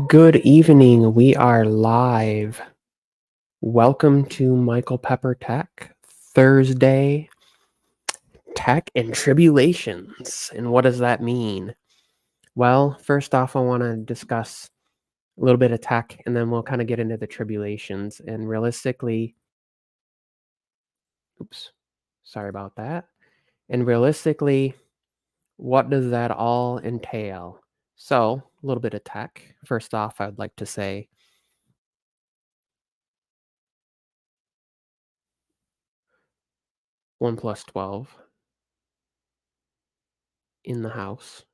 Good evening. We are live. Welcome to Michael Pepper Tech Thursday Tech and Tribulations. And what does that mean? Well, first off, I want to discuss a little bit of tech and then we'll kind of get into the tribulations. And realistically, oops, sorry about that. And realistically, what does that all entail? So, a little bit of tech. First off, I'd like to say OnePlus 12 in the house.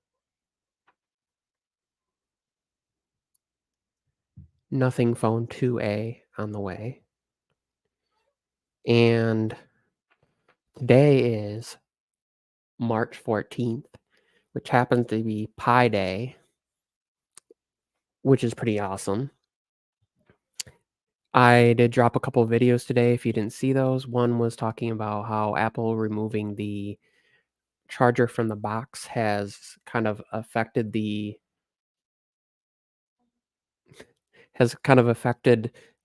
Nothing Phone 2A on the way. And today is March 14th, which happens to be Pi Day, which is pretty awesome. I did drop a couple of videos today if you didn't see those. One was talking about how Apple removing the charger from the box has kind of affected the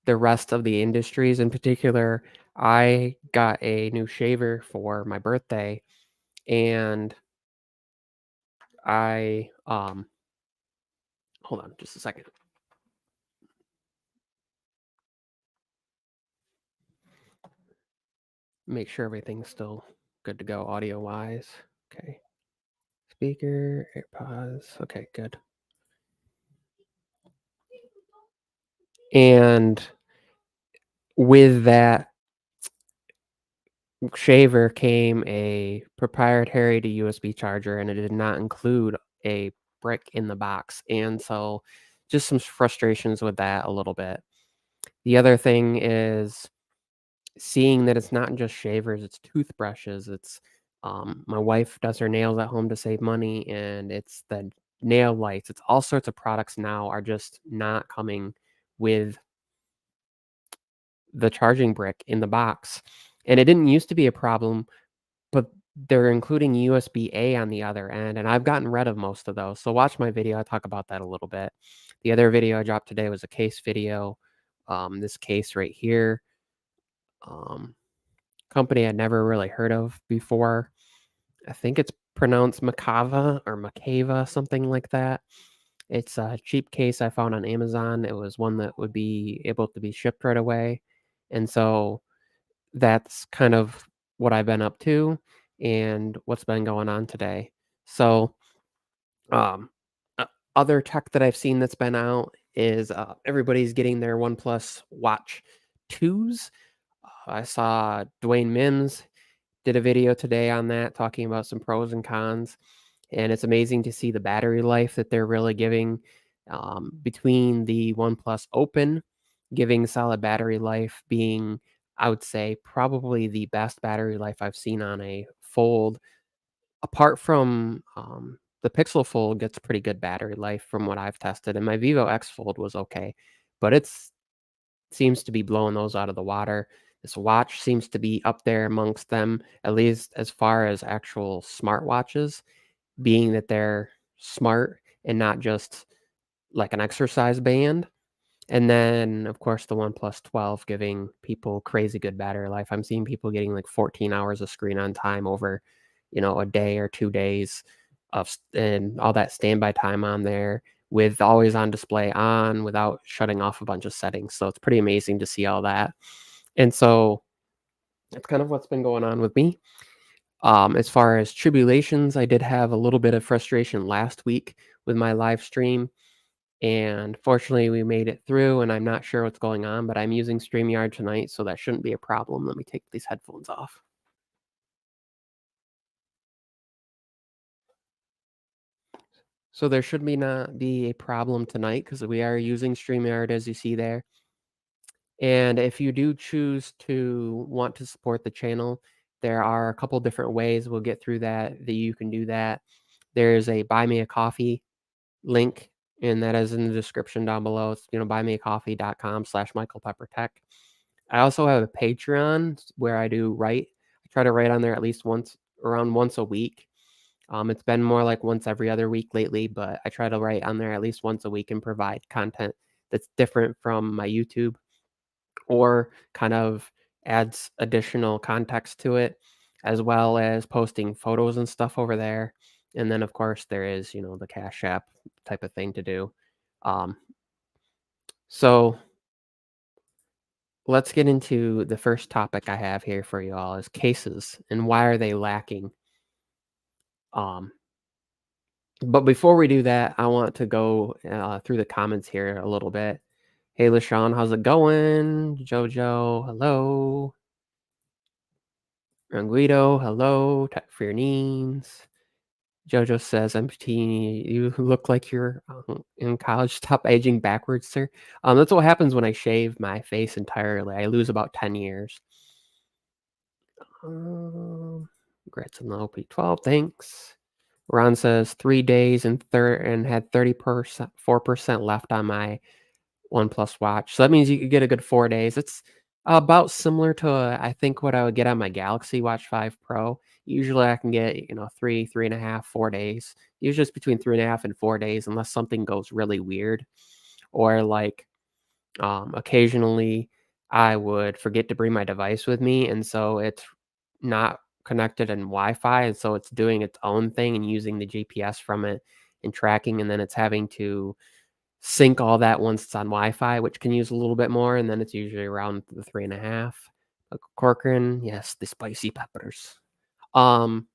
rest of the industries. In particular, I got a new shaver for my birthday and I hold on just a second. Make sure everything's still good to go audio wise. Okay. Speaker, AirPods. Okay, good. And with that shaver came a proprietary to USB charger, and it did not include a brick in the box. And so just some frustrations with that a little bit. The other thing is seeing that it's not just shavers, it's toothbrushes. It's my wife does her nails at home to save money, and it's the nail lights. It's all sorts of products now are just not coming with the charging brick in the box. And it didn't used to be a problem, but they're including USB-A on the other end, and I've gotten rid of most of those. So watch my video. I talk about that a little bit. The other video I dropped today was a case video. This case right here. Company I'd never really heard of before. I think it's pronounced Macava or Macava, something like that. It's a cheap case I found on Amazon. It was one that would be able to be shipped right away. And so that's kind of what I've been up to and what's been going on today. So, um, other tech that I've seen that's been out is everybody's getting their OnePlus Watch 2s. I saw Dwayne Mims did a video today on that, talking about some pros and cons, and it's amazing to see the battery life that they're really giving, between the OnePlus Open, giving solid battery life, being, I would say, probably the best battery life I've seen on a Fold. Apart from, the Pixel Fold gets pretty good battery life from what I've tested, and my Vivo X Fold was okay, but it's seems to be blowing those out of the water. This watch seems to be up there amongst them, at least as far as actual smartwatches, being that they're smart and not just like an exercise band. And then, of course, the OnePlus 12 giving people crazy good battery life. I'm seeing people getting like 14 hours of screen on time over, a day or 2 days and all that standby time on there with always on display on without shutting off a bunch of settings. So it's pretty amazing to see all that. And so that's kind of what's been going on with me. As far as tribulations, I did have a little bit of frustration last week with my live stream. And fortunately, we made it through, and I'm not sure what's going on, but I'm using StreamYard tonight, so that shouldn't be a problem. Let me take these headphones off. So there should be not be a problem tonight because we are using StreamYard as you see there. And if you do choose to want to support the channel, there are a couple different ways we'll get through that you can do that. There's a buy me a coffee link, and that is in the description down below. It's buymeacoffee.com/michaelpeppertech. I also have a Patreon where I try to write on there at least once a week. It's been more like once every other week lately, but I try to write on there at least once a week and provide content that's different from my YouTube or kind of adds additional context to it, as well as posting photos and stuff over there. And then, of course, there is, the Cash App type of thing to do. Um, so let's get into the first topic I have here for you all is cases and why are they lacking? Um, but before we do that, I want to go through the comments here a little bit. Hey, LaShawn, how's it going? Jojo, hello. Ranguido, hello. Tech for your needs. Jojo says, "MPT, you look like you're in college. Stop aging backwards, sir." That's what happens when I shave my face entirely. I lose about 10 years. Congrats on the OP12. Thanks. Ron says 3 days and had 30% 4% left on my OnePlus watch. So that means you could get a good 4 days. It's about similar to I think what I would get on my Galaxy Watch 5 Pro. Usually I can get, 3.5, 4 days. Usually it's between 3.5 and 4 days, unless something goes really weird. Or like occasionally I would forget to bring my device with me, and so it's not connected in Wi-Fi, and so it's doing its own thing and using the GPS from it and tracking, and then it's having to sync all that once it's on Wi-Fi, which can use a little bit more, and then it's usually around the 3.5. Corcoran, yes, the spicy peppers. Um,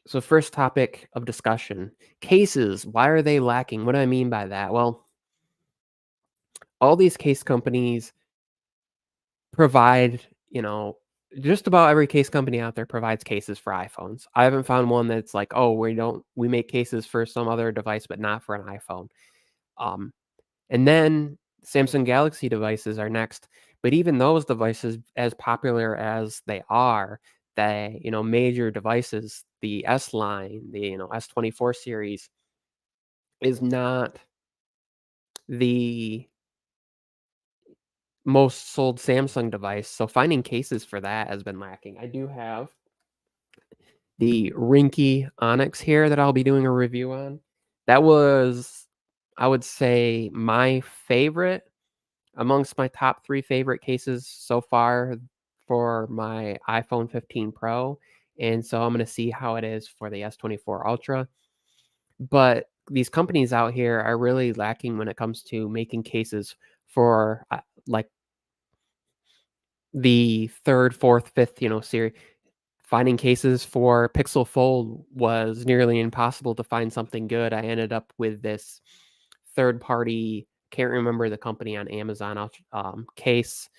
so first topic of discussion, cases. Why are they lacking? What do I mean by that? Well, all these case companies provide, just about every case company out there provides cases for iPhones. I haven't found one that's like, "Oh, we make cases for some other device, but not for an iPhone." Um, and then Samsung Galaxy devices are next, but even those devices, as popular as they are, major devices, the S line, the, S24 series is not the most sold Samsung device, so finding cases for that has been lacking. I do have the Rinky Onyx here that I'll be doing a review on. That was, I would say, my favorite amongst my top 3 favorite cases so far for my iPhone 15 Pro, and so I'm gonna see how it is for the S24 Ultra. But these companies out here are really lacking when it comes to making cases for, like, the 3rd, 4th, 5th, series. Finding cases for Pixel Fold was nearly impossible to find something good. I ended up with this third party, can't remember the company on Amazon, case,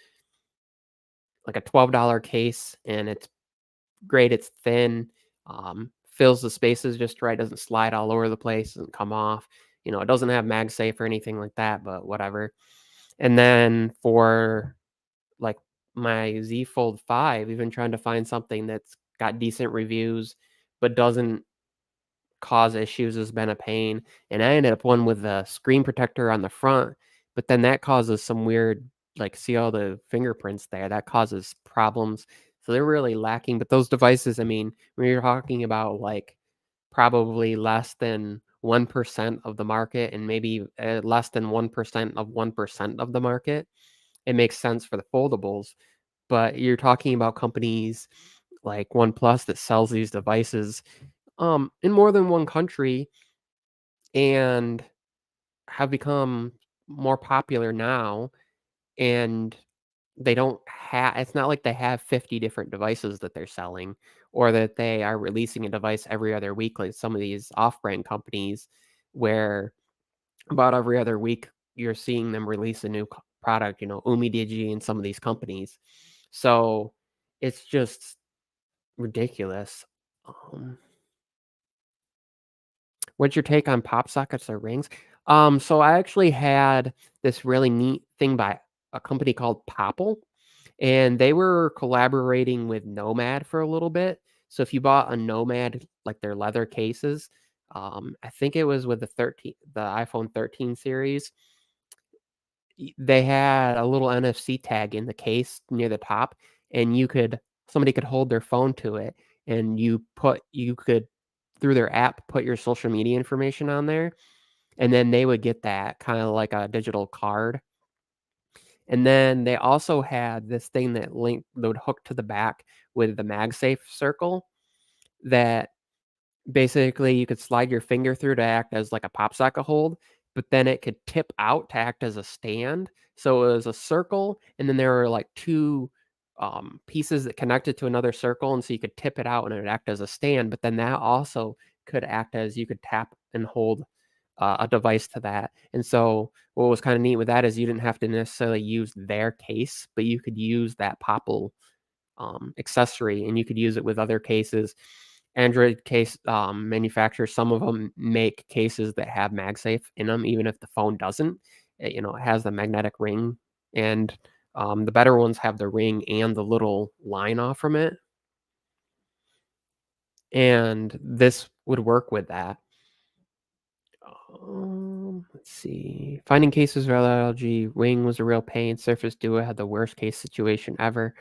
like a $12 case, and it's great. It's thin, fills the spaces just right, doesn't slide all over the place, doesn't come off. It doesn't have MagSafe or anything like that, but whatever. And then for like my Z Fold 5, even trying to find something that's got decent reviews but doesn't cause issues has been a pain. And I ended up one with a screen protector on the front, but then that causes some weird, like, see all the fingerprints there, that causes problems. So they're really lacking. But those devices, I mean, when you're talking about like probably less than 1% of the market and maybe less than 1% of the market, it makes sense for the foldables. But you're talking about companies like OnePlus that sells these devices in more than one country and have become more popular now, and they don't have it's not like they have 50 different devices that they're selling or that they are releasing a device every other week like some of these off-brand companies where about every other week you're seeing them release a new product, Umidigi and some of these companies. So it's just ridiculous. Um, what's your take on pop sockets or rings? So I actually had this really neat thing by a company called Popple, and they were collaborating with Nomad for a little bit. So if you bought a Nomad, like their leather cases, I think it was with the iPhone 13 series, they had a little NFC tag in the case near the top, and somebody could hold their phone to it, and you could through their app, put your social media information on there, and then they would get that kinda like a digital card. And then they also had this thing that would hook to the back with the MagSafe circle that basically you could slide your finger through to act as like a pop socket hold, but then it could tip out to act as a stand. So it was a circle, and then there were like 2, pieces that connected to another circle, and so you could tip it out and it would act as a stand, but then that also could act as you could tap and hold, a device to that. And so what was kinda neat with that is you didn't have to necessarily use their case, but you could use that Popple accessory, and you could use it with other cases. Android case manufacturers, some of them make cases that have MagSafe in them, even if the phone doesn't. It has the magnetic ring, and the better ones have the ring and the little line off from it, and this would work with that. Let's see. Finding cases with LG Wing was a real pain. Surface Duo had the worst case situation ever.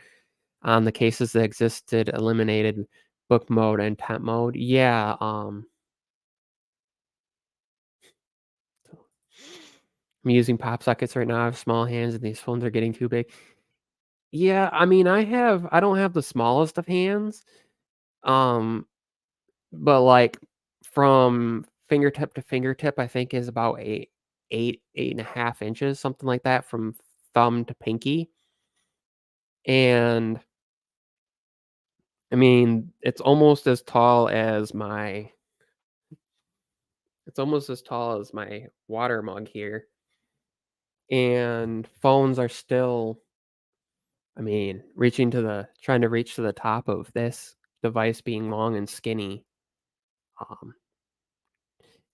On the cases that existed, eliminated book mode and temp mode. Yeah, I'm using pop sockets right now. I have small hands and these phones are getting too big. Yeah, I mean, I don't have the smallest of hands. Um, but like from fingertip to fingertip, I think is about 8.5 inches, something like that, from thumb to pinky. And I mean, it's almost as tall as my water mug here. And phones are still, I mean, trying to reach to the top of this device being long and skinny, um,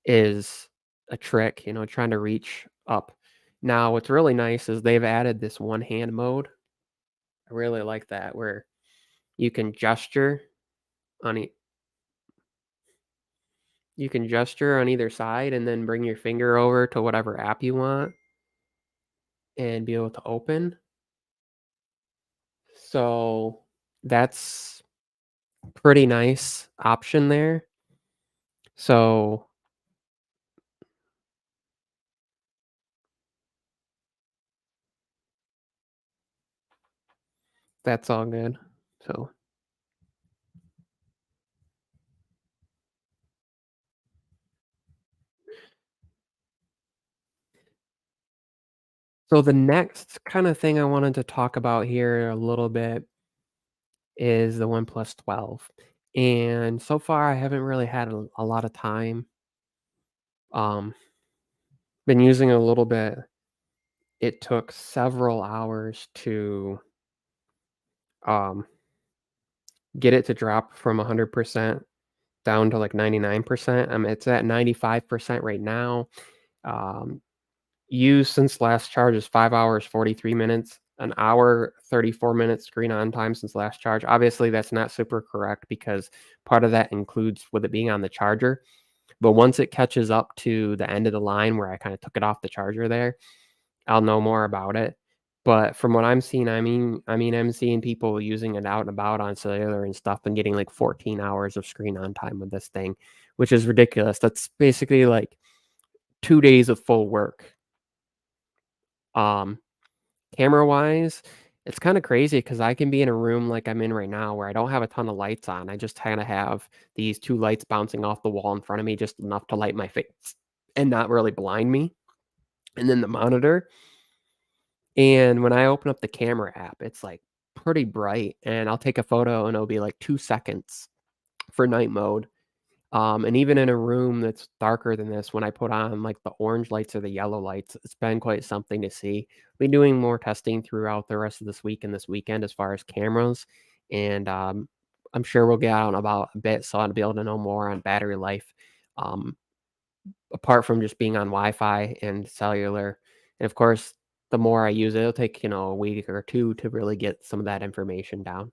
is a trick, trying to reach up. Now, what's really nice is they've added this one hand mode. I really like that, where you can gesture on e you can gesture on either side and then bring your finger over to whatever app you want and be able to open. So, that's pretty nice option there. So, that's all good. So so the next kinda thing I wanted to talk about here a little bit is the OnePlus 12. And so far, I haven't really had a lot of time. Um, been using it a little bit. It took several hours to, um, get it to drop from 100% down to, like, 99%. It's at 95% right now. Um, Used since last charge is 5 hours, 43 minutes, an hour, 34 minutes screen on time since last charge. Obviously, that's not super correct because part of that includes with it being on the charger, but once it catches up to the end of the line where I kinda took it off the charger there, I'll know more about it. But from what I'm seeing, I'm seeing people using it out and about on cellular and stuff and getting, like, 14 hours of screen on time with this thing, which is ridiculous. That's basically, like, 2 days of full work. Um Camera-wise, it's kinda crazy because I can be in a room like I'm in right now where I don't have a ton of lights on. I just kinda have these 2 lights bouncing off the wall in front of me, just enough to light my face and not really blind me, and then the monitor, and when I open up the camera app, it's, like, pretty bright, and I'll take a photo, and it'll be, like, 2 seconds for night mode. And even in a room that's darker than this, when I put on, like, the orange lights or the yellow lights, it's been quite something to see. Been doing more testing throughout the rest of this week and this weekend as far as cameras, and, I'm sure we'll get out and about a bit, so I'll be able to know more on battery life, um, apart from just being on Wi-Fi and cellular. And, of course, the more I use it, it'll take, a week or 2 to really get some of that information down.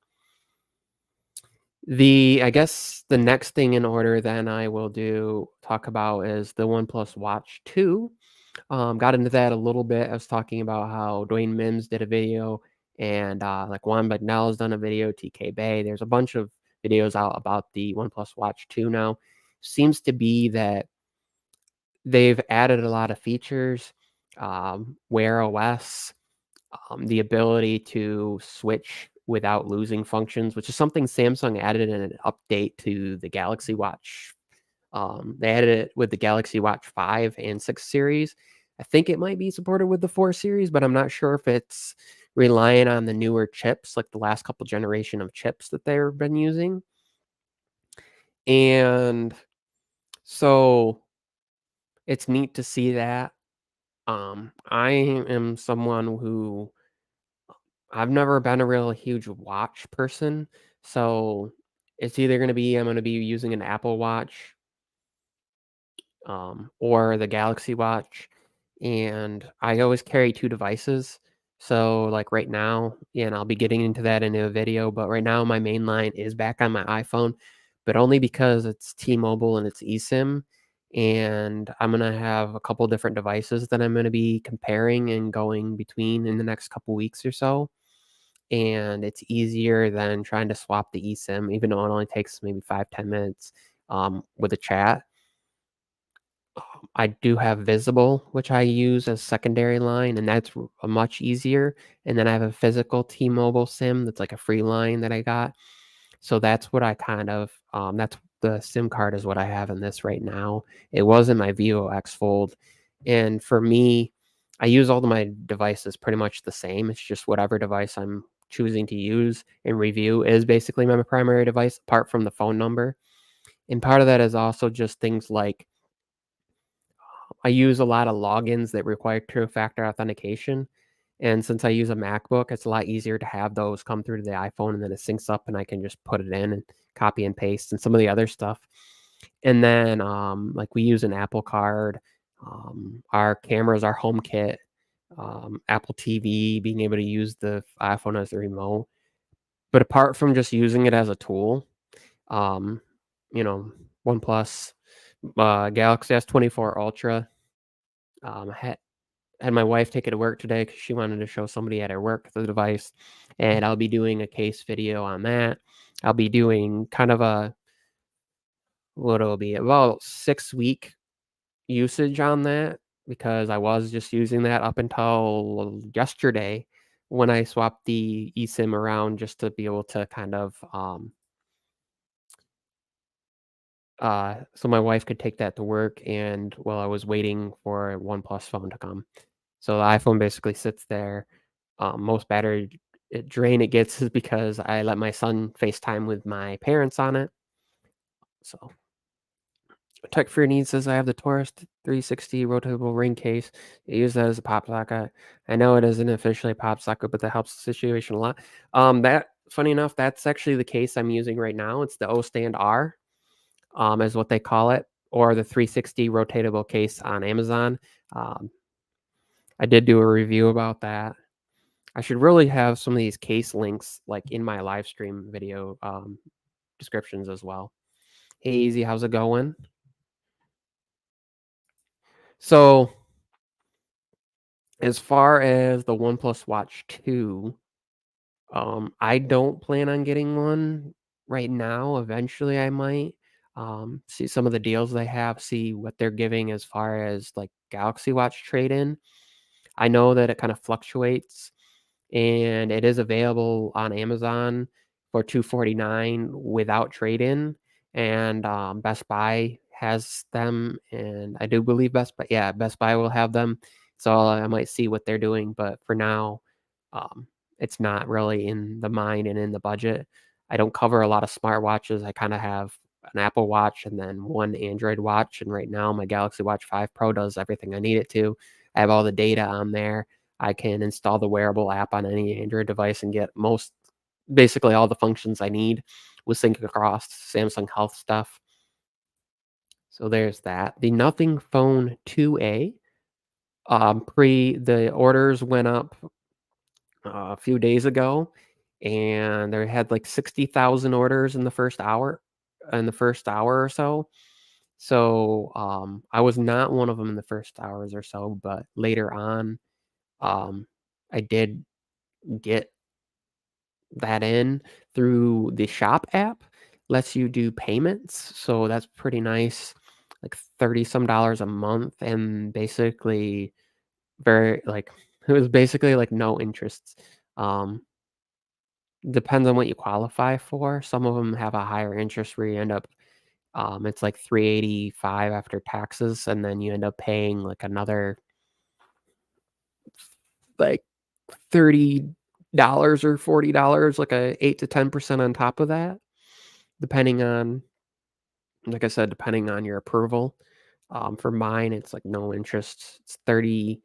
I guess the next thing in order then I will talk about is the OnePlus Watch 2. Got into that a little bit. I was talking about how Dwayne Mims did a video and like Juan Bagnell has done a video, TK Bay. There's a bunch of videos out about the OnePlus Watch 2 now. seems to be that they've added a lot of features, Wear OS, the ability to switch without losing functions, which is something Samsung added in an update to the Galaxy Watch. They added it with the Galaxy Watch 5 and 6 series. I think it might be supported with the 4 series, but I'm not sure if it's relying on the newer chips, like the last couple generation of chips that they've been using. And so it's neat to see that. I am someone who I've never been a real huge watch person, so it's either gonna be I'm gonna be using an Apple Watch, or the Galaxy Watch, and I always carry 2 devices. So, like, right now and I'll be getting into that in a video, but right now my main line is back on my iPhone, but only because it's T-Mobile and it's eSIM, and I'm gonna have a couple different devices that I'm gonna be comparing and going between in the next couple weeks or so, and it's easier than trying to swap the eSIM, even though it only takes maybe 5-10 minutes, with a chat. I do have Visible, which I use as secondary line, and that's much easier, and then I have a physical T-Mobile SIM that's like a free line that I got. So that's what I kind of that's the SIM card is what I have in this right now. It was in my Vivo X Fold, and for me, I use all of my devices pretty much the same. It's just whatever device I'm choosing to use and review is basically my primary device, apart from the phone number. And part of that is also just things like I use a lot of logins that require two-factor authentication, and since I use a MacBook, it's a lot easier to have those come through to the iPhone, and then it syncs up, and I can just put it in and copy and paste and some of the other stuff. And then, like, we use an Apple Card, our cameras, our HomeKit, Apple TV, being able to use the iPhone as a remote. But apart from just using it as a tool, um, you know, OnePlus, Galaxy S24 Ultra, had my wife take it to work today because she wanted to show somebody at her work the device, and I'll be doing a case video on that. I'll be doing kind of a what it'll be about 6-week usage on that because I was just using that up until yesterday when I swapped the eSIM around just to be able to kind of so my wife could take that to work and while I was waiting for a OnePlus phone to come. So the iPhone basically sits there. Most battery drain it gets is because I let my son FaceTime with my parents on it. So Tech for Your Needs says I have the Taurus 360 rotatable ring case. I use that as a pop socket. I know it isn't officially a pop socket, but that helps the situation a lot. That funny enough, that's actually the case I'm using right now. It's the O Stand R, is what they call it, or the 360 rotatable case on Amazon. Um, I did do a review about that. I should really have some of these case links like in my live stream video descriptions as well. Hey, Easy, how's it going? So, as far as the OnePlus Watch 2, I don't plan on getting one right now. Eventually, I might see some of the deals they have, see what they're giving as far as like Galaxy Watch trade in. I know that it kind of fluctuates and it is available on Amazon for 249 without trade-in, and, Best Buy has them, and I do believe Best Buy will have them, so I might see what they're doing, but for now, um, it's not really in the mind and in the budget. I don't cover a lot of smartwatches, I kinda have an Apple Watch and then 1 Android watch, and right now, my Galaxy Watch 5 Pro does everything I need it to. I have all the data on there. I can install the wearable app on any Android device and get basically all the functions I need with sync across Samsung Health stuff. So there's that. The Nothing Phone 2A, the orders went up a few days ago, and they had like 60,000 orders in the first hour or so. So I was not one of them in the first hours or so, but later on, um, I did get that in through the shop app. lets you do payments, so that's pretty nice, like 30 some dollars a month, and basically very like it was basically like no interest. Um, Depends on what you qualify for. Some of them have a higher interest where you end up it's like 385 after taxes, and then you end up paying like another like $30 or $40, like a 8 to 10% on top of that, depending on, like I said, depending on your approval. For mine, it's like no interest. It's 30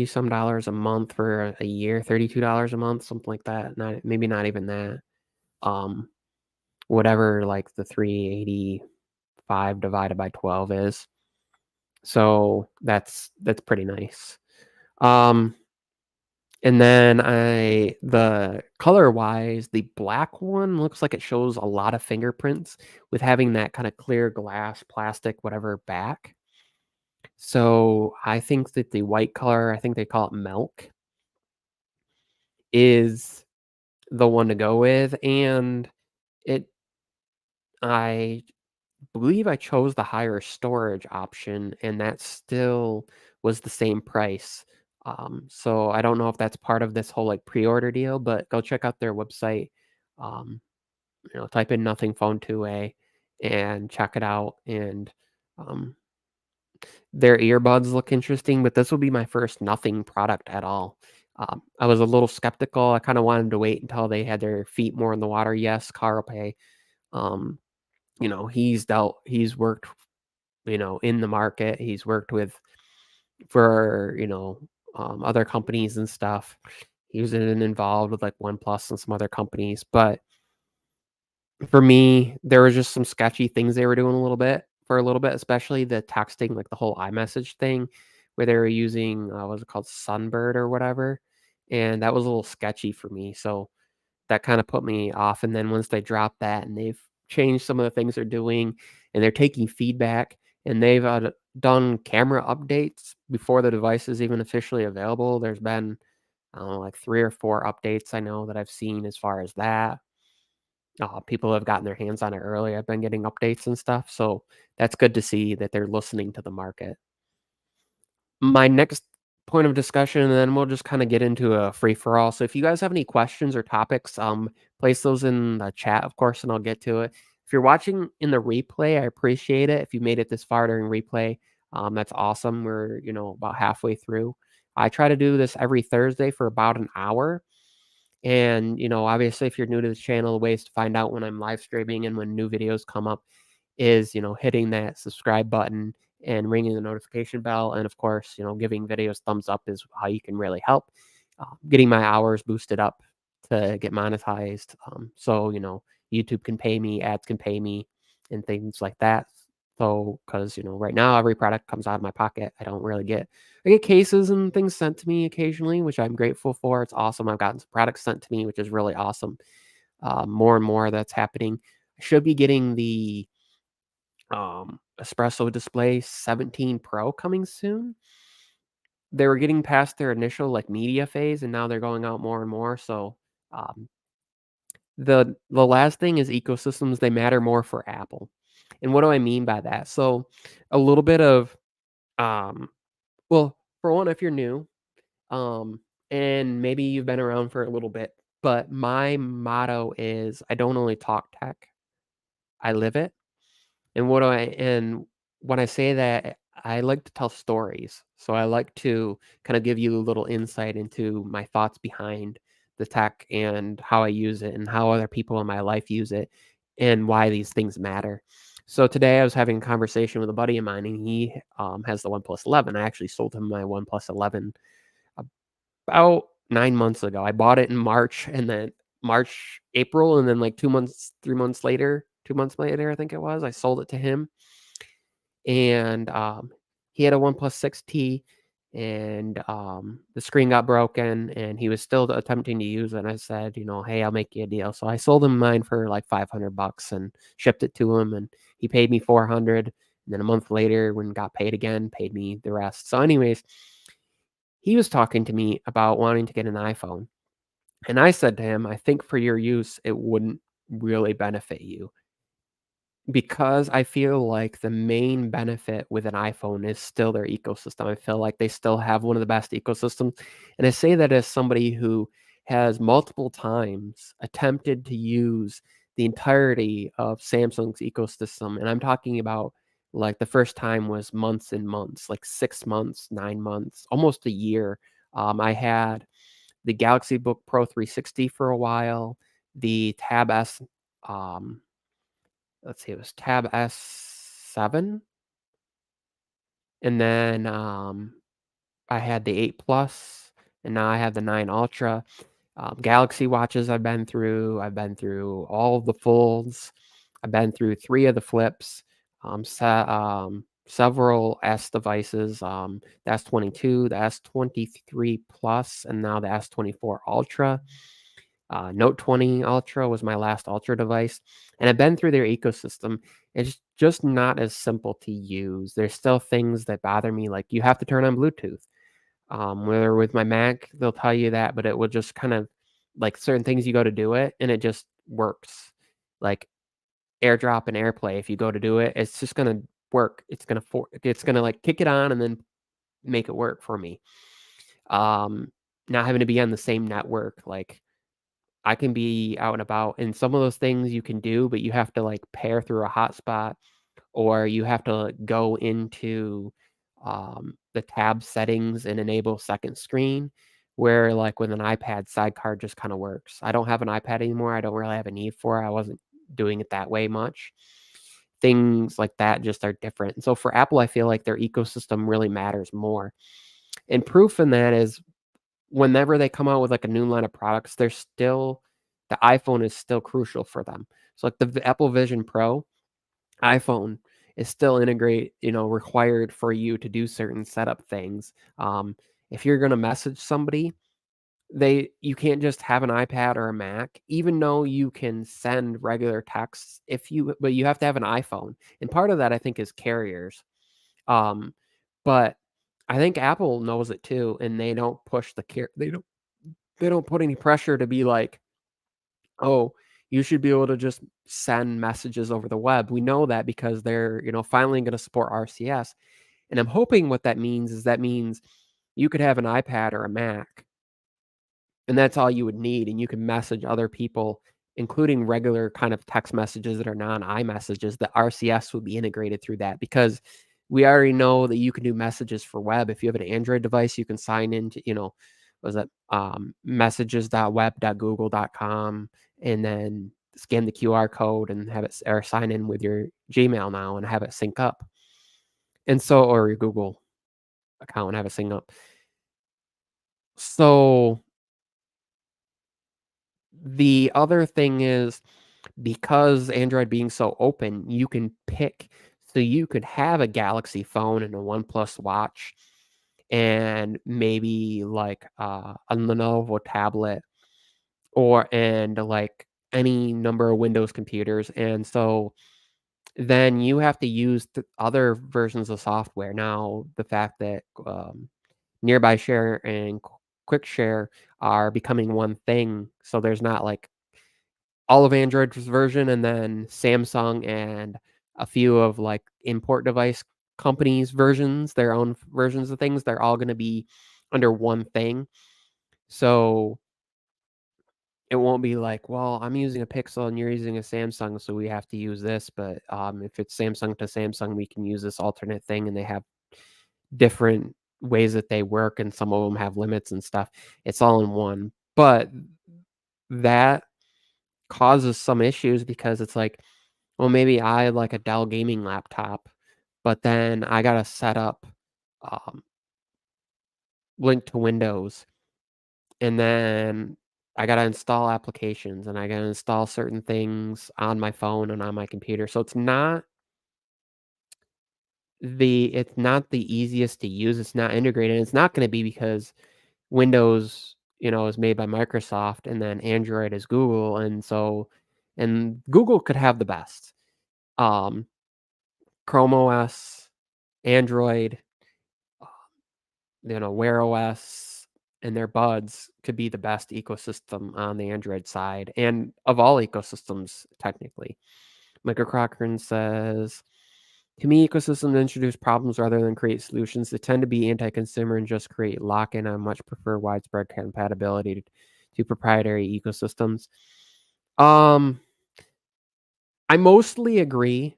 some dollars a month for a year, $32 a month, something like that. Not maybe not even that. Um, Whatever like the 385 divided by 12 is. So that's pretty nice. Um, and then the color-wise, the black one looks like it shows a lot of fingerprints with having that kinda clear glass, plastic, whatever back. So, I think that the white color, I think they call it milk, is the one to go with, and it I believe I chose the higher storage option, and that still was the same price. So I don't know if that's part of this whole, like, pre-order deal, but go check out their website. Um, type in "nothing phone 2A" and check it out, and, um, their earbuds look interesting, but this will be my first Nothing product at all. I was a little skeptical. I kinda wanted to wait until they had their feet more in the water. Yes, Carl Pay, um, he's worked, in the market. He's worked with for, other companies and stuff. He was involved with like OnePlus and some other companies. But for me, there was just some sketchy things they were doing a little bit, especially the texting, like the whole iMessage thing where they were using, what's it called? Sunbird or whatever. And that was a little sketchy for me. So that kinda put me off, and then once they dropped that and they've changed some of the things they're doing, and they're taking feedback, and they've, done camera updates before the device is even officially available. There's been, I don't know, like 3 or 4 updates I know that I've seen as far as that. People have gotten their hands on it early. I've been getting updates and stuff, so that's good to see that they're listening to the market. My next point of discussion, and then we'll just kinda get into a free for all. So if you guys have any questions or topics, place those in the chat, of course, and I'll get to it. If you're watching in the replay, I appreciate it. If you made it this far during replay, that's awesome. We're, about halfway through. I try to do this every Thursday for about an hour. And, obviously, if you're new to the channel, ways to find out when I'm live streaming and when new videos come up is, hitting that subscribe button and ringing the notification bell. And of course, giving videos thumbs up is how you can really help. Getting my hours boosted up to get monetized. So, YouTube can pay me, ads can pay me, and things like that. So, because, right now every product comes out of my pocket. I get cases and things sent to me occasionally, which I'm grateful for. It's awesome. I've gotten some products sent to me, which is really awesome. More and more that's happening. I should be getting the Espresso Display 17 Pro coming soon. They were getting past their initial, like, media phase, and now they're going out more and more. So, um, the last thing is ecosystems, they matter more for Apple. And what do I mean by that? So, a little bit of, um well, for one, if you're new, um, and maybe you've been around for a little bit, but my motto is, "I don't only talk tech, I live it." And when I say that, I like to tell stories. So I like to kind of give you a little insight into my thoughts behind the tech and how I use it and how other people in my life use it and why these things matter. So today I was having a conversation with a buddy of mine, and he has the OnePlus 11. I actually sold him my OnePlus 11 about 9 months ago. I bought it in March, and then April, and then like 2 months, 3 months later, 2 months later, I think it was, I sold it to him. And he had a OnePlus 6T, and the screen got broken, and he was still attempting to use it. And I said, hey, I'll make you a deal. So I sold him mine for like $500 and shipped it to him, and he paid me 400. And then a month later, when got paid again, paid me the rest. So, anyways, he was talking to me about wanting to get an iPhone. And I said to him, "I think for your use, it wouldn't really benefit you." Because I feel like the main benefit with an iPhone is still their ecosystem. I feel like they still have one of the best ecosystems, and I say that as somebody who has multiple times attempted to use the entirety of Samsung's ecosystem, and I'm talking about, like, the first time was months and months, like 6 months, 9 months, almost a year. I had the Galaxy Book Pro 360 for a while, the Tab S, um let's see, it was Tab S7, and then, I had the 8 Plus, and now I have the 9 Ultra. Galaxy Watches I've been through all of the Folds, I've been through 3 of the Flips, several S devices, the S22, the S23 Plus, and now the S24 Ultra. Note 20 Ultra was my last Ultra device, and I've been through their ecosystem. It's just not as simple to use. There's still things that bother me, like you have to turn on Bluetooth. Where with my Mac, they'll tell you that, but it will just kind of like certain things you go to do it, and it just works. Like AirDrop and AirPlay, if you go to do it, it's just gonna work. It's gonna like kick it on and then make it work for me. Um, Not having to be on the same network, like I can be out and about, and some of those things you can do, but you have to, like, pair through a hotspot, or you have to like, go into, the tab settings and enable second screen, where, like, with an iPad, Sidecar just kinda works. I don't have an iPad anymore, I don't really have a need for it, I wasn't doing it that way much. Things like that just are different, and so for Apple, I feel like their ecosystem really matters more, and proof in that is whenever they come out with, like, a new line of products, they're still the iPhone is still crucial for them. So, like, the Apple Vision Pro iPhone is still required for you to do certain setup things. If you're gonna message somebody, you can't just have an iPad or a Mac, even though you can send regular texts but you have to have an iPhone, and part of that, I think, is carriers. Um, but I think Apple knows it too, and they don't push the care they don't put any pressure to be like, "Oh, you should be able to just send messages over the web." We know that because they're, finally gonna support RCS, and I'm hoping what that means you could have an iPad or a Mac, and that's all you would need, and you can message other people, including regular kind of text messages that are non-iMessages. The RCS would be integrated through that because we already know that you can do messages for web. If you have an Android device, you can sign into, what was that, messages.web.google.com, and then scan the QR code and have or sign in with your Gmail now and have it sync up. And so or your Google account and have it sync up. So the other thing is because Android being so open, you can pick so you could have a Galaxy phone and a OnePlus watch and maybe like a Lenovo tablet like any number of Windows computers. And so then you have to use other versions of software. Now, the fact that Nearby Share and Quick Share are becoming one thing, so there's not like all of Android's version and then Samsung and a few of, like, import device companies' versions, their own versions of things, they're all gonna be under one thing. So, it won't be like, "Well, I'm using a Pixel and you're using a Samsung, so we have to use this," but, if it's Samsung to Samsung, we can use this alternate thing, and they have different ways that they work, and some of them have limits and stuff. It's all in one. But that causes some issues because it's like, well, maybe I like a Dell gaming laptop, but then I gotta set up, um, link to Windows, and then I gotta install applications, and I gotta install certain things on my phone and on my computer. So it's not the easiest to use. It's not integrated. It's not gonna be because Windows, is made by Microsoft and then Android is Google, and Google could have the best. Um, Chrome OS, Android, Wear OS, and their buds could be the best ecosystem on the Android side and of all ecosystems, technically. Michael Cochran says, to me, ecosystems introduce problems rather than create solutions. They tend to be anti-consumer and just create lock-in. I much prefer widespread compatibility to proprietary ecosystems. Um, I mostly agree,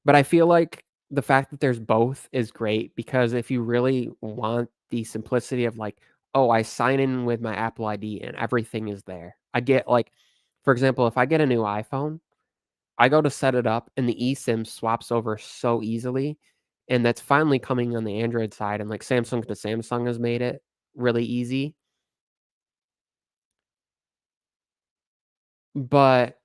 but I feel like the fact that there's both is great because if you really want the simplicity of like, oh, I sign in with my Apple ID and everything is there. I get like, for example, if I get a new iPhone, I go to set it up and the eSIM swaps over so easily. And that's finally coming on the Android side. And like Samsung to Samsung has made it really easy. But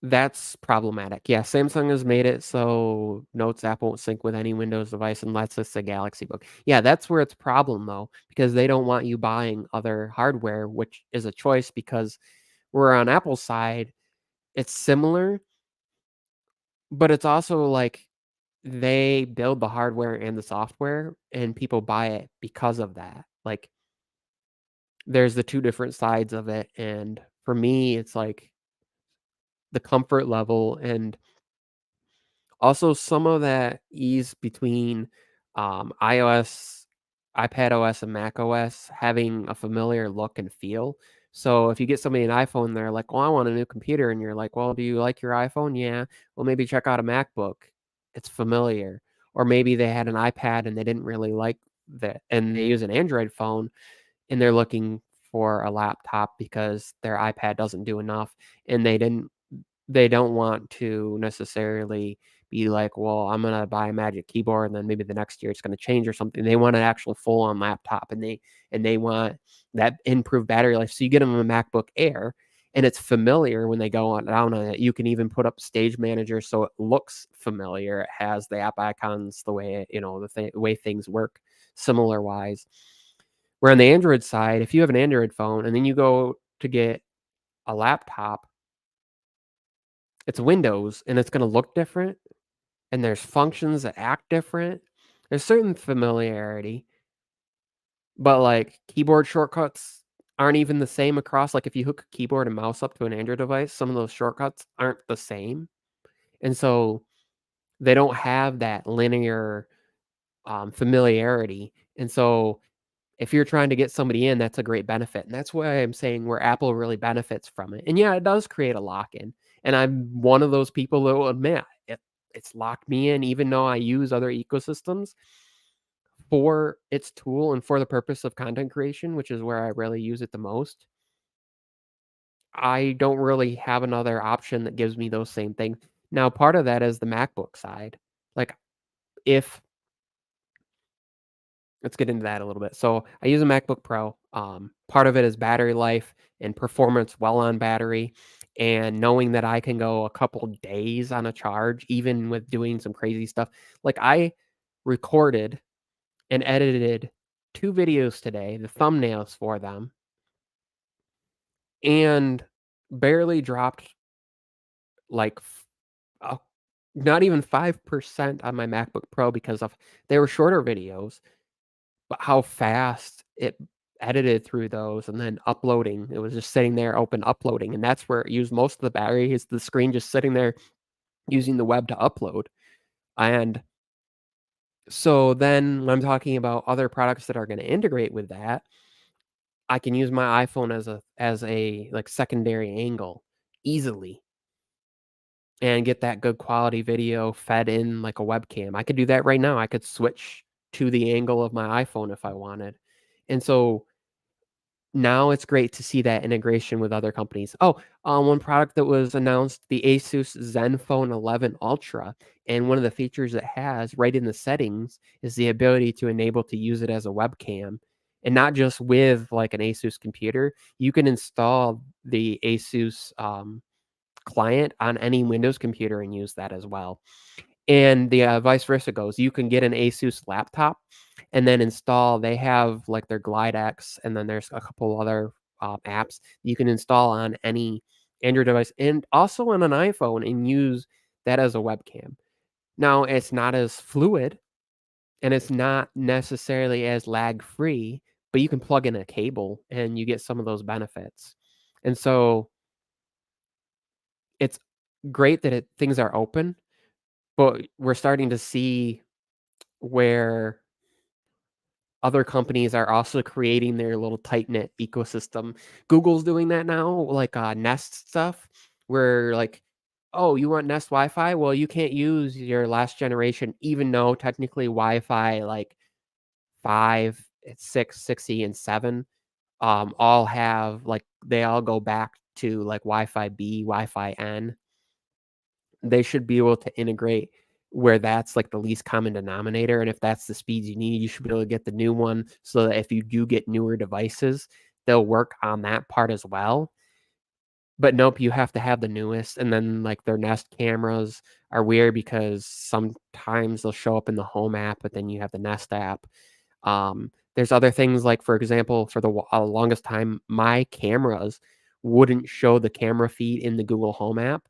that's problematic. Yeah, Samsung has made it so Notes app won't sync with any Windows device unless it's a Galaxy Book. Yeah, that's where it's a problem though, because they don't want you buying other hardware, which is a choice because we're on Apple's side, it's similar, but it's also like they build the hardware and the software and people buy it because of that. Like there's the two different sides of it. And for me, it's like the comfort level and also, some of that ease between, iOS, iPadOS, and macOS having a familiar look and feel. So if you get somebody an iPhone, they're like, "Well, I want a new computer," and you're like, "Well, do you like your iPhone?" "Yeah." "Well, maybe check out a MacBook." It's familiar. Or maybe they had an iPad and they didn't really like that and they use an Android phone and they're looking for a laptop because their iPad doesn't do enough and they don't want to necessarily be like, "Well, I'm gonna buy a Magic Keyboard, and then maybe the next year it's gonna change or something." They want an actual full-on laptop, and they want that improved battery life. So you get them a MacBook Air, and it's familiar when they go on down on it. You can even put up Stage Manager so it looks familiar. It has the app icons the way the way things work similar wise. Where on the Android side, if you have an Android phone and then you go to get a laptop, it's Windows, and it's gonna look different, and there's functions that act different. There's certain familiarity, but, like, keyboard shortcuts aren't even the same across like, if you hook a keyboard and mouse up to an Android device, some of those shortcuts aren't the same, and so they don't have that linear, familiarity, and so if you're trying to get somebody in, that's a great benefit, and that's why I'm saying where Apple really benefits from it. And yeah, it does create a lock-in, and I'm one of those people that will admit it's locked me in even though I use other ecosystems for its tool and for the purpose of content creation, which is where I really use it the most. I don't really have another option that gives me those same things. Now, part of that is the MacBook side. Like, if let's get into that a little bit. So I use a MacBook Pro. Part of it is battery life and performance well on battery, and knowing that I can go a couple days on a charge, even with doing some crazy stuff. Like I recorded and edited 2 videos today, the thumbnails for them, and barely dropped like uh, not even 5% on my MacBook Pro because of they were shorter videos. But how fast it edited through those and then uploading, it was just sitting there open uploading, and that's where it used most of the battery is the screen just sitting there using the web to upload, and so then when I'm talking about other products that are gonna integrate with that, I can use my iPhone as a, like, secondary angle easily and get that good quality video fed in like a webcam. I could do that right now, I could switch to the angle of my iPhone if I wanted, and so now it's great to see that integration with other companies. Oh, one product that was announced, the Asus Zenfone 11 Ultra, and one of the features it has right in the settings is the ability to enable to use it as a webcam, and not just with like an Asus computer. You can install the Asus client on any Windows computer and use that as well. And the, vice versa goes. You can get an Asus laptop and then install they have, like, their GlideX, and then there's a couple other, apps you can install on any Android device and also on an iPhone and use that as a webcam. Now, it's not as fluid, and it's not necessarily as lag free, but you can plug in a cable and you get some of those benefits. And so it's great that things are open, but we're starting to see where other companies are also creating their little tight knit ecosystem. Google's doing that now, like Nest stuff, where like, oh, you want Nest Wi-Fi? Well, you can't use your last generation, even though technically Wi-Fi like 5, it's 6, 6E, and 7 all have like they all go back to like Wi-Fi B, Wi-Fi N. They should be able to integrate where that's like the least common denominator. And if that's the speeds you need, you should be able to get the new one so that if you do get newer devices, they'll work on that part as well. But nope, you have to have the newest. And then like their Nest cameras are weird because sometimes they'll show up in the home app, but then you have the Nest app. There's other things like, for example, for the longest time, my cameras wouldn't show the camera feed in the Google Home app.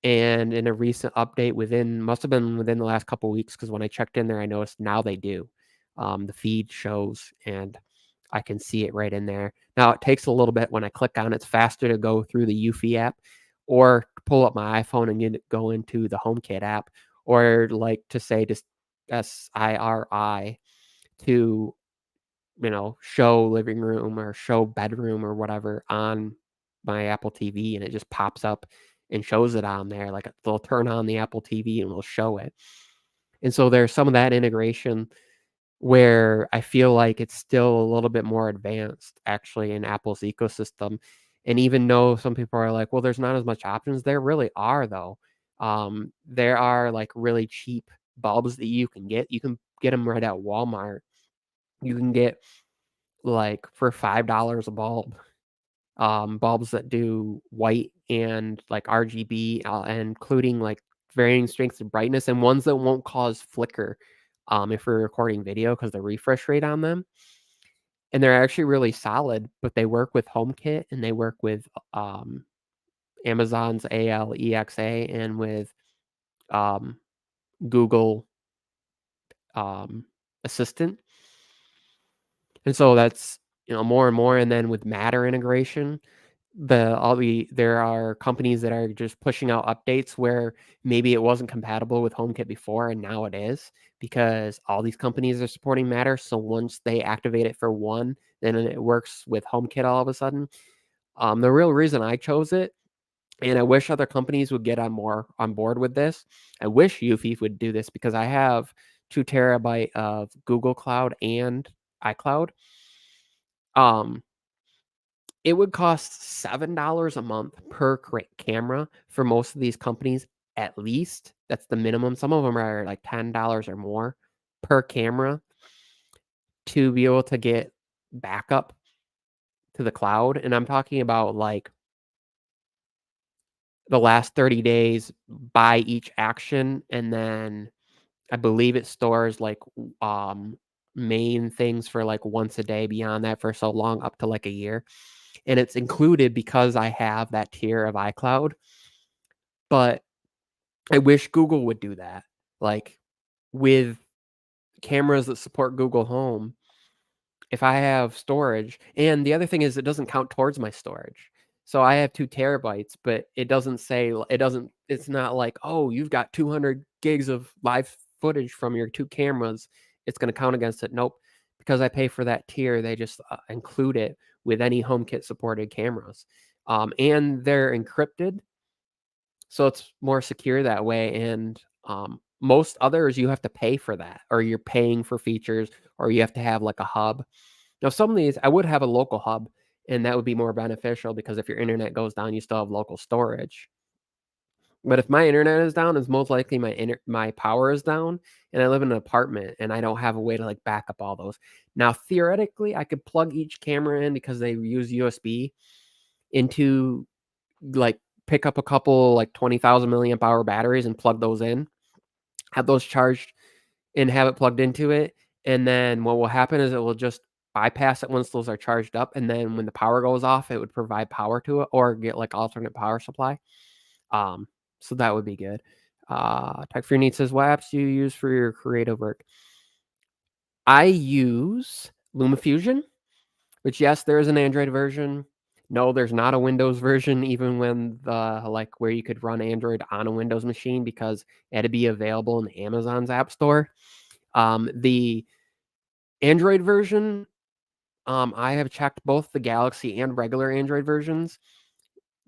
And in a recent update must have been within the last couple weeks, because when I checked in there, I noticed now they do. The feed shows and I can see it right in there. Now it takes a little bit when I click on it. It's faster to go through the Eufy app or pull up my iPhone and go into the HomeKit app, or like to say just SIRI to, show living room or show bedroom or whatever on my Apple TV, and it just pops up and shows it on there. Like they'll turn on the Apple TV and we'll show it. And so there's some of that integration where I feel like it's still a little bit more advanced actually in Apple's ecosystem. And even though some people are like, well, there's not as much options, there really are though. There are like really cheap bulbs that you can get. You can get them right at Walmart. You can get like for $5 a bulb, bulbs that do white and like RGB, including like varying strengths of brightness, and ones that won't cause flicker if we're recording video because the refresh rate on them. And they're actually really solid, but they work with HomeKit and they work with Amazon's Alexa and with um, Google Assistant. And so that's, more and more. And then with Matter integration, there are companies that are just pushing out updates where maybe it wasn't compatible with HomeKit before and now it is, because all these companies are supporting Matter. So once they activate it for one, then it works with HomeKit all of a sudden. The real reason I chose it, and I wish other companies would get on board with this. I wish Eufy would do this because I have 2 terabyte of Google Cloud and iCloud. Um, It would cost $7 a month per camera for most of these companies, at least. That's the minimum. Some of them are like $10 or more per camera to be able to get backup to the cloud. And I'm talking about like the last 30 days by each action. And then I believe it stores like main things for like once a day beyond that for so long, up to like a year. And it's included because I have that tier of iCloud. But I wish Google would do that. Like with cameras that support Google Home, if I have storage, and the other thing is it doesn't count towards my storage. So I have 2 terabytes, but it doesn't say, it's not like, oh, you've got 200 gigs of live footage from your 2 cameras. It's going to count against it. Nope. Because I pay for that tier, they just include it with any HomeKit supported cameras. And they're encrypted. So it's more secure that way. And most others, you have to pay for that, or you're paying for features, or you have to have like a hub. Now, some of these, I would have a local hub, and that would be more beneficial because if your internet goes down, you still have local storage. But if my internet is down, it's most likely my power is down, and I live in an apartment, and I don't have a way to like back up all those. Now, theoretically, I could plug each camera in because they use USB into like pick up a couple like 20,000 milliamp hour batteries and plug those in, have those charged and have it plugged into it. And then what will happen is it will just bypass it once those are charged up. And then when the power goes off, it would provide power to it or get like alternate power supply. Um, so that would be good. Tech for Your Needs says, what apps do you use for your creative work? I use LumaFusion. Which, yes, there is an Android version. No, there's not a Windows version, even when like, where you could run Android on a Windows machine because it had to be available in Amazon's App Store. The Android version, I have checked both the Galaxy and regular Android versions,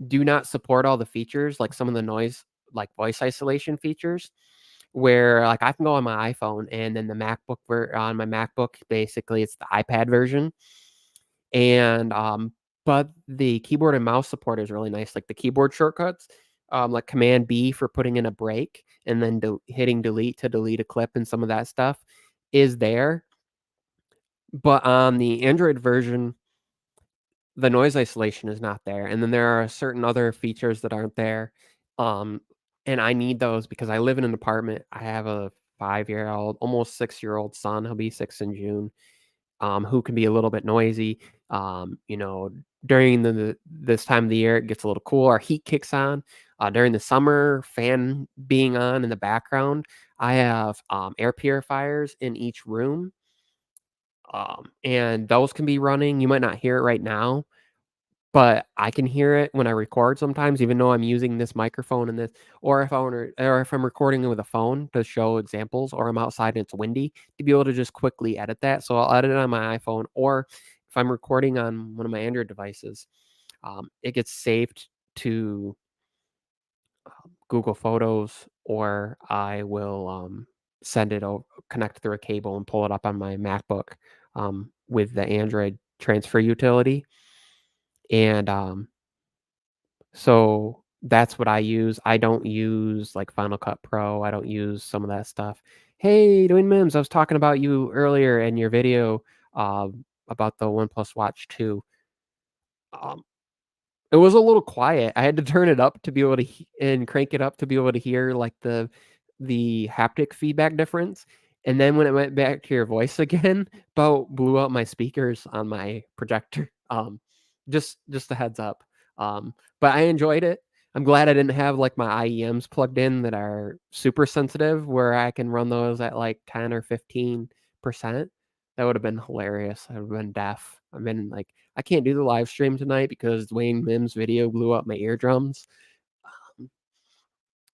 do not support all the features, like some of the noise, like voice isolation features, where like I can go on my iPhone and then the on my MacBook, basically it's the iPad version. And but the keyboard and mouse support is really nice. Like the keyboard shortcuts, like Command B for putting in a break and then hitting delete to delete a clip and some of that stuff is there. But on the Android version, the noise isolation is not there, and then there are certain other features that aren't there, um, and I need those because I live in an apartment. I have a 5-year-old, almost 6-year-old son, he'll be 6 in June, who can be a little bit noisy. You know, during this time of the year, it gets a little cool, our heat kicks on. During the summer, fan being on in the background, I have, air purifiers in each room, and those can be running. You might not hear it right now, but I can hear it when I record sometimes, even though I'm using this microphone and this, or if I'm recording with a phone to show examples, or I'm outside and it's windy, to be able to just quickly edit that. So I'll edit it on my iPhone, or if I'm recording on one of my Android devices, it gets saved to Google Photos, or I will send it over, connect through a cable, and pull it up on my MacBook with the Android transfer utility. And so that's what I use. I don't use like Final Cut Pro. I don't use some of that stuff. Hey, Dwayne Mims, I was talking about you earlier in your video about the OnePlus Watch 2. Um, it was a little quiet. I had to turn it up to be able to and crank it up to be able to hear like the haptic feedback difference. And then when it went back to your voice again, about blew out my speakers on my projector. Just a heads up. But I enjoyed it. I'm glad I didn't have like my IEMs plugged in that are super sensitive where I can run those at like 10 or 15%. That would have been hilarious. I would have been deaf. I've been like, I can't do the live stream tonight because Dwayne Mims' video blew up my eardrums. Um,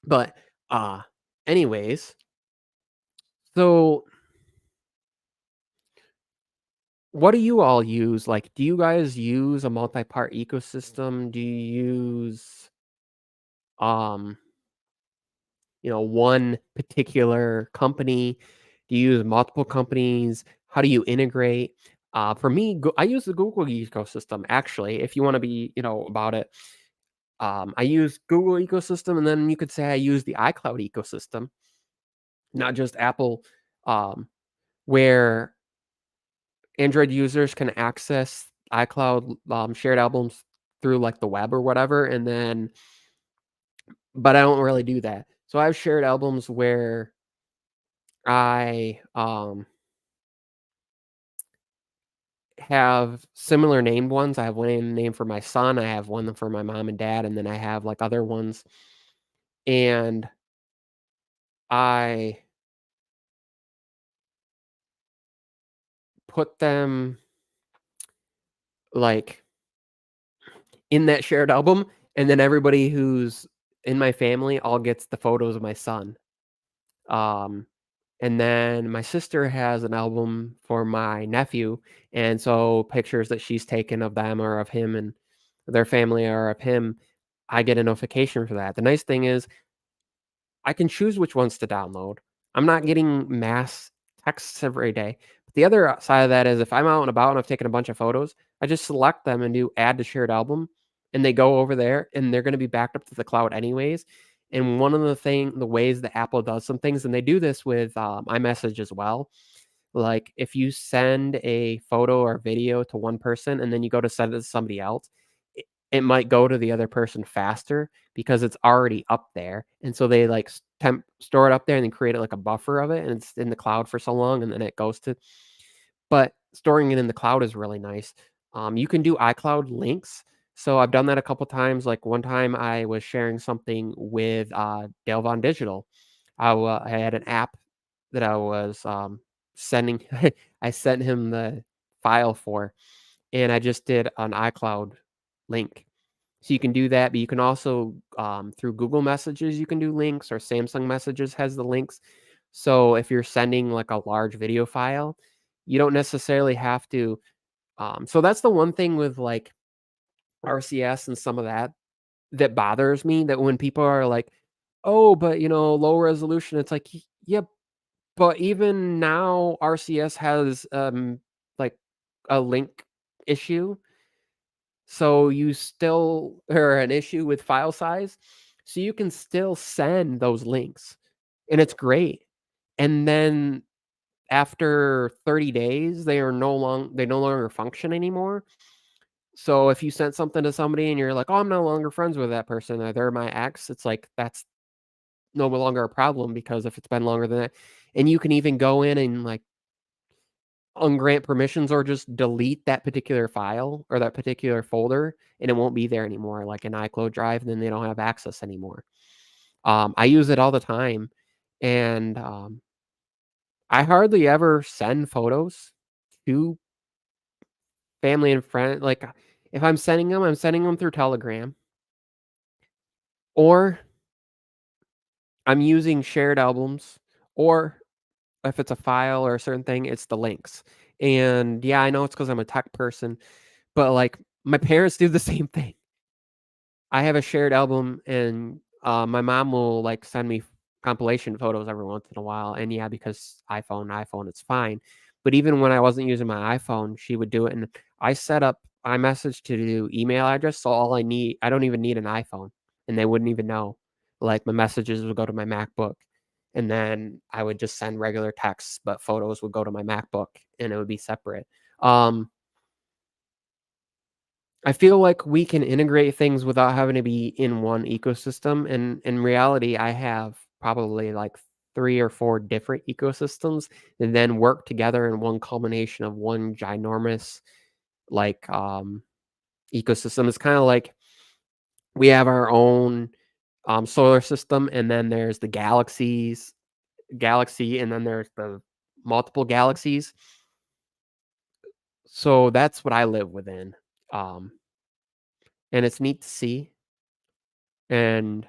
but uh anyways, so what do you all use? Like, do you guys use a multi-part ecosystem? Do you use um one particular company? Do you use multiple companies? How do you integrate? For me, I use the Google ecosystem. Actually, if you want to be, about it, I use Google ecosystem, and then you could say I use the iCloud ecosystem, not just Apple, um, where Android users can access iCloud shared albums through like the web or whatever, and then, but I don't really do that. So I have shared albums where I have similar named ones. I have one name for my son, I have one for my mom and dad, and then I have like other ones. And I put them like in that shared album, and then everybody who's in my family all gets the photos of my son. Um, and then my sister has an album for my nephew, and so pictures that she's taken of them or of him and their family or of him, I get a notification for that. The nice thing is I can choose which ones to download. I'm not getting mass texts every day. But the other side of that is if I'm out and about and I've taken a bunch of photos, I just select them and do add to shared album, and they go over there and they're going to be backed up to the cloud anyways. And one of the ways that Apple does some things, and they do this with iMessage as well, like, if you send a photo or video to one person and then you go to send it to somebody else, it might go to the other person faster because it's already up there, and so they, like, store it up there and then create it like a buffer of it, and it's in the cloud for so long, and then it goes to, but storing it in the cloud is really nice. You can do iCloud links, so I've done that a couple times. Like, one time I was sharing something with, Dale Von Digital. I had an app that I was, sending I sent him the file for, and I just did an iCloud link. So you can do that, but you can also, through Google Messages, you can do links, or Samsung Messages has the links. So if you're sending like a large video file, you don't necessarily have to. So that's the one thing with like RCS and some of that that bothers me. That when people are like, "Oh, but low resolution," it's like, yeah, but even now RCS has like a link issue. So you still are an issue with file size, so you can still send those links, and it's great. And then after 30 days, they no longer function anymore. So if you sent something to somebody and you're like, "Oh, I'm no longer friends with that person, or they're my ex," it's like that's no longer a problem because if it's been longer than that, and you can even go in and like ungrant permissions or just delete that particular file or that particular folder, and it won't be there anymore, like an iCloud drive, and then they don't have access anymore. I use it all the time, and I hardly ever send photos to family and friend. Like, if I'm sending them through Telegram, or I'm using shared albums, or if it's a file or a certain thing, it's the links. And yeah, I know it's because I'm a tech person, but like my parents do the same thing. I have a shared album, and, my mom will, like, send me compilation photos every once in a while, and yeah, because iPhone, it's fine. But even when I wasn't using my iPhone, she would do it, and I set up iMessage to do email address, so I don't even need an iPhone, and they wouldn't even know. Like, my messages would go to my MacBook, and then I would just send regular texts, but photos would go to my MacBook, and it would be separate. Um I feel like we can integrate things without having to be in one ecosystem, and in reality, I have probably, like, 3 or 4 different ecosystems that then work together in one culmination of one ginormous, like, ecosystem. It's kinda like we have our own, solar system, and then there's the galaxy, and then there's the multiple galaxies. So that's what I live within, um, and it's neat to see, and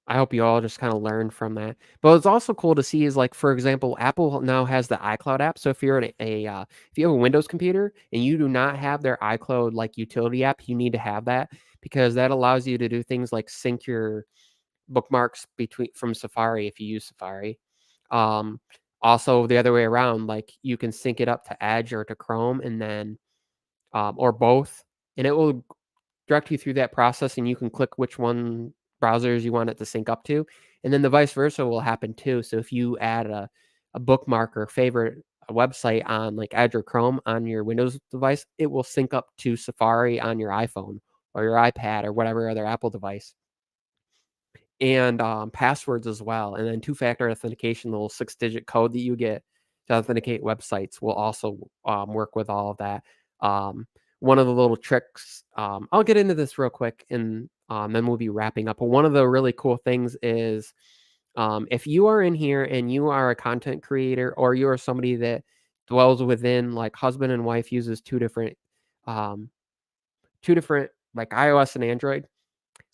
I hope you all just kinda learn from that. But what's also cool to see is, like, for example, Apple now has the iCloud app, so if you're if you have a Windows computer and you do not have their iCloud, like, utility app, you need to have that because that allows you to do things like sync your bookmarks between from Safari if you use Safari. Um, Also the other way around, like, you can sync it up to Edge or to Chrome, and then, or both, and it will direct you through that process, and you can click which one browsers you want it to sync up to, and then the vice versa will happen too. So if you add a bookmark or favorite a website on like Edge or Chrome on your Windows device, it will sync up to Safari on your iPhone or your iPad or whatever other Apple device, and, passwords as well, and then two-factor authentication, the little six-digit code that you get to authenticate websites will also, work with all of that. One of the little tricks, I'll get into this real quick, and, then we'll be wrapping up, but one of the really cool things is, if you are in here and you are a content creator, or you are somebody that dwells within, like, husband and wife uses um, 2 different, like, iOS and Android,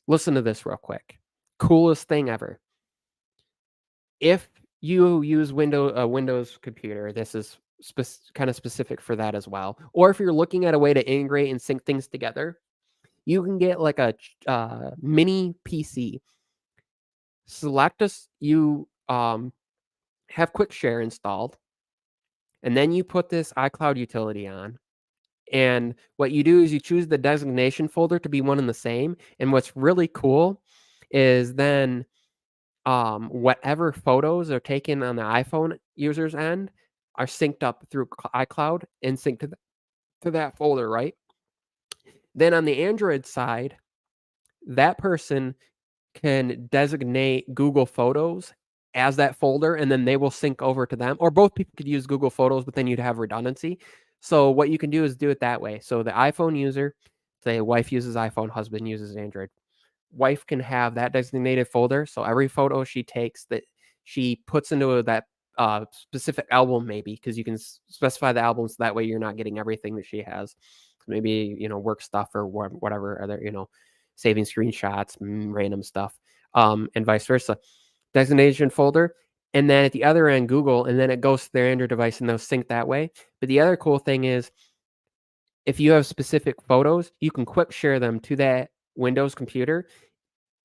listen to this real quick. Coolest thing ever. If you use a Windows computer, this is kinda specific for that as well, or if you're looking at a way to integrate and sync things together, you can get like a mini PC. Select us you, have Quick Share installed, and then you put this iCloud utility on, and what you do is you choose the designation folder to be one and the same, and what's really cool is then whatever photos are taken on the iPhone user's end are synced up through iCloud and synced to that folder, right? Then on the Android side, that person can designate Google Photos as that folder, and then they will sync over to them. Or both people could use Google Photos, but then you'd have redundancy. So what you can do is do it that way. So the iPhone user, say wife uses iPhone, husband uses Android. Wife can have that designated folder, so every photo she takes that she puts into that specific album maybe, because you can specify the albums, that way you're not getting everything that she has. Maybe, work stuff or whatever other, saving screenshots, random stuff, and vice versa. Destination folder, and then at the other end, Google, and then it goes to their Android device and they'll sync that way. But the other cool thing is, if you have specific photos, you can quick share them to that Windows computer,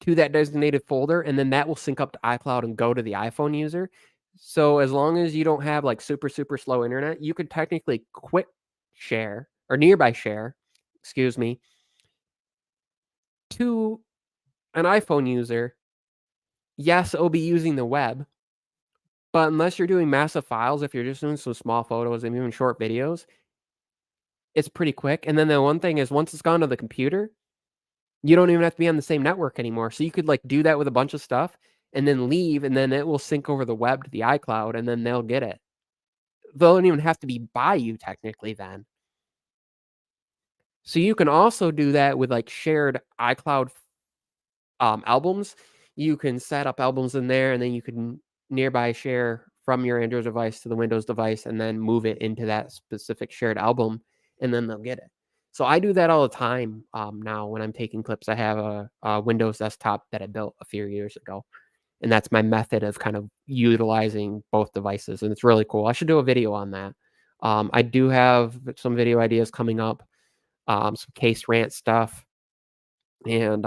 to that designated folder, and then that will sync up to iCloud and go to the iPhone user. So as long as you don't have like super, super slow internet, you could technically quick share or nearby share, excuse me, to an iPhone user. Yes, it'll be using the web, but unless you're doing massive files, if you're just doing some small photos and even short videos, it's pretty quick. And then the one thing is, once it's gone to the computer, you don't even have to be on the same network anymore. So you could like do that with a bunch of stuff and then leave, and then it will sync over the web to the iCloud, and then they'll get it. They don't even have to be by you technically then. So you can also do that with like shared iCloud albums. You can set up albums in there, and then you can nearby share from your Android device to the Windows device, and then move it into that specific shared album, and then they'll get it. So I do that all the time now when I'm taking clips. I have a Windows desktop that I built a few years ago, and that's my method of kind of utilizing both devices, and it's really cool. I should do a video on that. I do have some video ideas coming up, some case rant stuff, and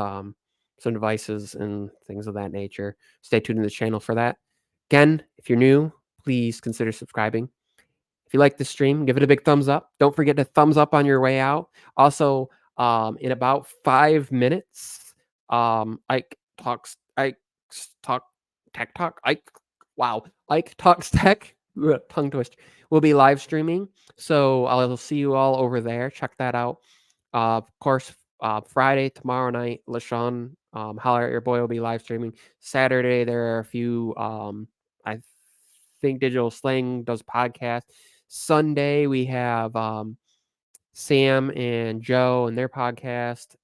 some devices and things of that nature. Stay tuned to the channel for that. Again, if you're new, please consider subscribing. If you like the stream, give it a big thumbs up. Don't forget to thumbs up on your way out. Also, in about 5 minutes, Ike talk tech talk. Ike talks tech. Tongue twist. Will be live streaming, so I'll see you all over there. Check that out. Of course, Friday, tomorrow night, LaShawn, Holler at Your Boy will be live streaming. Saturday, there are a few, I think Digital Slang does podcast. Sunday, we have Sam and Joe and their podcast.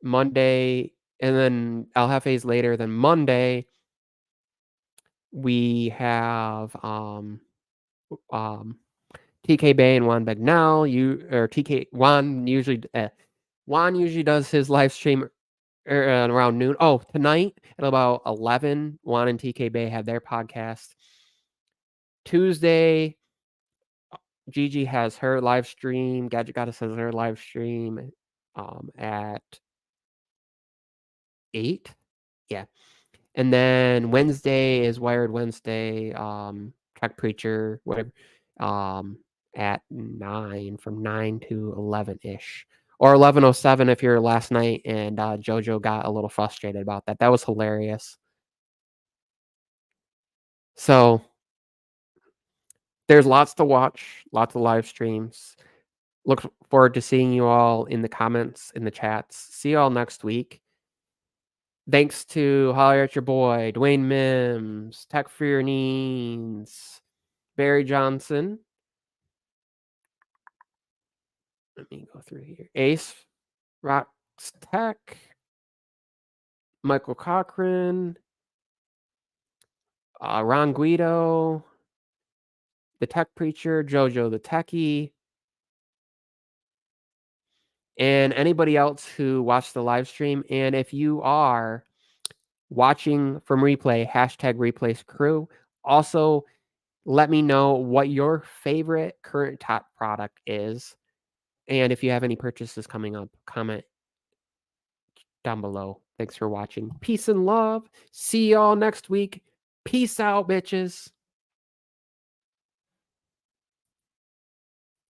Monday, and then I'll have phase later. Then Monday, we have TK Bay and Juan Bagnell. Juan usually does his live stream around noon. Oh, tonight at about 11, Juan and TK Bay have their podcast. Tuesday, Gigi has her live stream. Gadget Goddess has her live stream at 8. Yeah. And then Wednesday is Wired Wednesday, Tech Preacher, whatever, at 9, from 9 to 11-ish. Or 11:07 if you're last night and JoJo got a little frustrated about that. That was hilarious. So there's lots to watch, lots of live streams. Look forward to seeing you all in the comments, in the chats. See you all next week. Thanks to Holler at Your Boy, Dwayne Mims, Tech for Your Needs, Barry Johnson. Let me go through here. Ace, Rocks Tech, Michael Cochran, Ron Guido, the Tech Preacher, JoJo the Techie, and anybody else who watched the live stream. And if you are watching from replay, hashtag replays crew. Also, let me know what your favorite current top product is. And if you have any purchases coming up, comment down below. Thanks for watching. Peace and love. See y'all next week. Peace out, bitches.